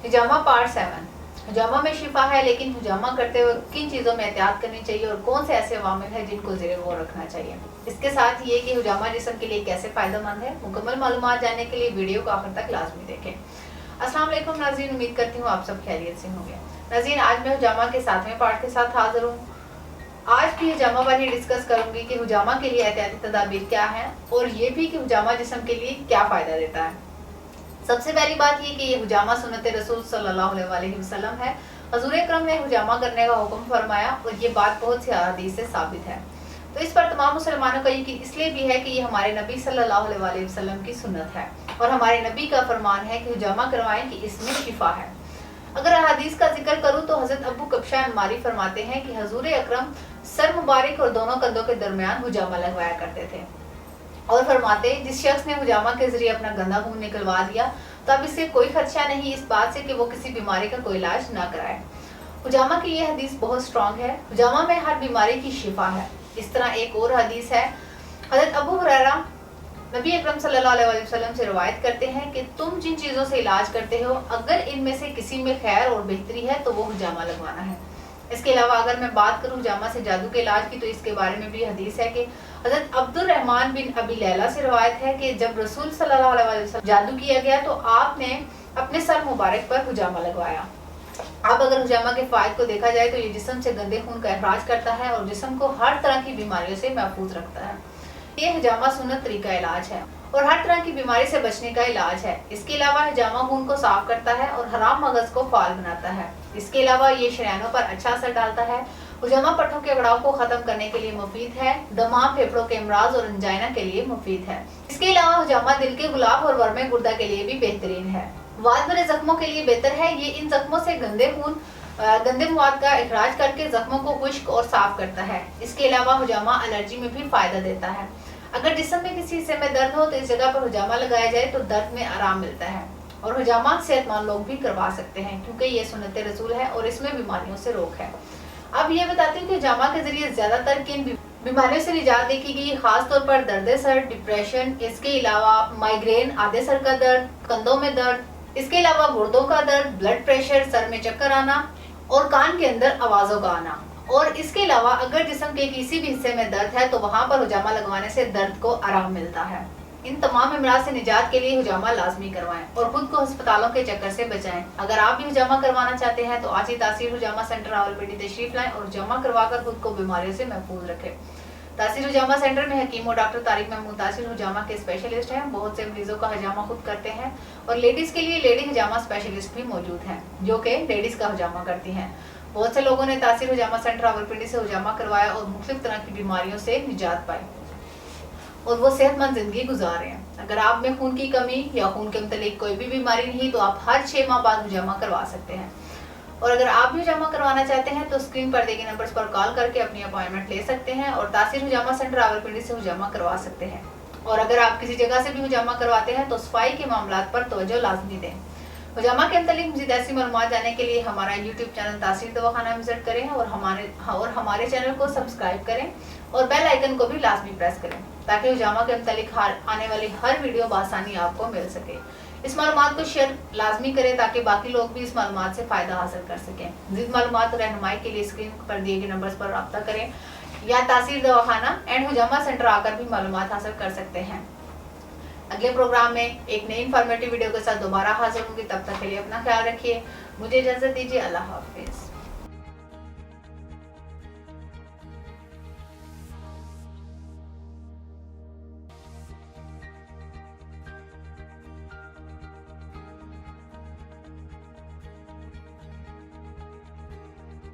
हिजामा part 7। हिजामा में शिफा है, लेकिन हिजामा करते हुए किन चीज़ों में एहतियात करनी चाहिए और कौन से ऐसे अवामिल हैं जिनको ज़ेरे गौर रखना चाहिए। इसके साथ ये कि हिजामा जिस्म के लिए कैसे फ़ायदेमंद है। मुकम्मल मालूमात जानने के लिए वीडियो को आखिर तक लाजमी देखें। अस्सलाम वालेकुम नाज़रीन, उम्मीद करती हूँ आप सब खैरियत से होंगे। नाज़रीन, आज मैं हिजामा के 7वें पार्ट के साथ हाजिर हूँ। आज भी हिजामा वाली डिस्कस करूंगी कि हिजामा के लिए एहतियाती तदाबीर क्या है और ये भी कि हिजामा जिस्म के लिए क्या फ़ायदा देता है। सबसे पहली बात ये कि ये हुजामा सुन्नत रसूल सल्लल्लाहु अलैहि वसल्लम है। हजूर अकरम ने हुजामा करने का हुक्म फरमाया और ये बात बहुत सी हदीस से साबित है। तो इस पर तमाम मुसलमानों का यकीन इसलिए भी है कि ये हमारे नबी सल्लल्लाहु अलैहि वसल्लम की सुन्नत है और हमारे नबी का फरमान है कि हुजामा करवाएं कि इसमें शिफा है। अगर हदीस का जिक्र करूँ तो हज़रत अबू कब्शा अनमारी फरमाते हैं कि हजूर अकरम सर मुबारक और दोनों कंधों के दरमियान हुजामा लगवाया करते थे और फरमाते, जिस शख्स ने हुजामा के जरिए अपना गंदा खून निकलवा दिया तो अब इससे कोई खदशा नहीं इस बात से कि वो किसी बीमारी का कोई इलाज ना कराए। हुजामा की ये हदीस बहुत स्ट्रॉन्ग है। हुजामा में हर बीमारी की शिफा है। इस तरह एक और हदीस है, हज़रत अबू हुरैरा नबी अकरम सल्लल्लाहु अलैहि वसल्लम से रवायत करते हैं कि तुम जिन चीज़ों से इलाज करते हो, अगर इनमें से किसी में खैर और बेहतरी है तो वो हुजामा लगवाना है। इसके अलावा अगर मैं बात करूँ हुजामा से जादू के इलाज की, तो इसके बारे में भी हदीस है कि हज़रत अब्दुल रहमान बिन अबी लैला से रवायत है कि जब रसूल सल्लल्लाहु अलैहि वसल्लम जादू किया गया तो आपने अपने सर मुबारक पर हुजामा लगवाया। अब अगर हुजामा के फ़ायदे को देखा जाए तो ये जिस्म से गंदे खून का अखराज करता है और जिस्म को हर तरह की बीमारियों से महफूज रखता है। ये हिजामा सुन्नत तरीका इलाज है और हर तरह की बीमारी से बचने का इलाज है। इसके अलावा हिजामा खून को साफ करता है और हराम मगज को फाल बनाता है। इसके अलावा ये शरीयानों पर अच्छा असर डालता है। हुजामा पट्टों के अगड़ाव को खत्म करने के लिए मुफीद है। दमा, फेफड़ों के अमराज और अंजाइना के लिए मुफीद है। इसके अलावा हुजामा दिल के गुलाब और वर्मे गुर्दा के लिए भी बेहतरीन है। वात भरे जख्मों के लिए बेहतर है। ये इन जख्मों से गंदे मवाद का इखराज करके जख्मों को खुश्क और साफ करता है। इसके अलावा हुजामा एलर्जी में भी फायदा देता है। अगर जिस्म में किसी हिस्से में दर्द हो तो इस जगह पर हुजामा लगाया जाए तो दर्द में आराम मिलता है। और हुजामा सेहतमंद लोग भी करवा सकते हैं क्योंकि ये सुन्नत रसूल है और इसमें बीमारियों से रोक है। अब ये बताती हूँ कि हुजामा के जरिए ज्यादातर किन बीमारियों से निजात देखी गई, खास तौर पर दर्द सर, डिप्रेशन, इसके अलावा माइग्रेन, आधे सर का दर्द, कंधों में दर्द, इसके अलावा गुर्दों का दर्द, ब्लड प्रेशर, सर में चक्कर आना और कान के अंदर आवाजों का आना। और इसके अलावा अगर जिस्म के किसी भी हिस्से में दर्द है तो वहां पर हुजामा लगवाने से दर्द को आराम मिलता है। इन तमाम अमराज से निजात के लिए हुजामा लाजमी करवाएं और खुद को अस्पतालों के चक्कर से बचाएं। अगर आप भी हुजामा करवाना चाहते हैं तो आज ही तासीर हुजामा सेंटर रावलपिंडी तशरीफ लाएं और हुजामा करवाकर खुद को बीमारियों से महफूज रखें। तासीर हुजामा सेंटर में हकीम और डॉक्टर तारिक महमूद तासीर हुजामा के स्पेशलिस्ट हैं। बहुत से मरीजों का हुजामा खुद करते हैं और लेडीज के लिए लेडी हुजामा स्पेशलिस्ट भी मौजूद हैं जो कि लेडीज का हुजामा करती हैं। बहुत से लोगों ने तासीर हुजामा सेंटर रावलपिंडी से हुजामा करवाया और मुख्तलिफ तरह की बीमारियों से निजात पाई और वो सेहतमंद जिंदगी गुजार रहे हैं। अगर आप में खून की कमी या खून के मुतालिक कोई भी बीमारी नहीं तो आप हर 6 माह बाद हुजामा करवा सकते हैं। और अगर आप भी हुजामा करवाना चाहते हैं तो स्क्रीन पर दिए गए नंबर्स पर कॉल करके अपनी अपॉइंटमेंट ले सकते हैं और तासीर हुजामा सेंटर रावलपिंडी से हुजामा करवा सकते हैं। और अगर आप किसी जगह से भी हुजामा करवाते हैं तो सफाई के मामलात पर तवज्जो लाजमी दें। हुजामा के मुतालिक मज़ीद ऐसी मालूमात जानने के लिए हमारा यूट्यूब चैनल तासीर दवाखाना विजिट करें और हमारे चैनल को सब्सक्राइब करें और बेल आइकन को भी लाजमी प्रेस करें ताकि हुजामा के मुतालिक आने वाली हर वीडियो बासानी आपको मिल सके। इस मालूमात को शेयर लाजमी करें ताकि बाकी लोग भी इस मालूमात से फ़ायदा हासिल कर सकें। मज़ीद मालूमात और रहनुमाई के लिए स्क्रीन पर दिए गए नंबर्स पर रब्ता करें या तासीर दवाखाना एंड हुजामा सेंटर आकर भी मालूमात हासिल कर सकते हैं। अगले प्रोग्राम में एक नई इन्फॉर्मेटिव वीडियो के साथ दोबारा हाजिर होंगी। तब तक के लिए अपना ख्याल रखिए। मुझे इजाज़त दीजिए। अल्लाह हाफिज़।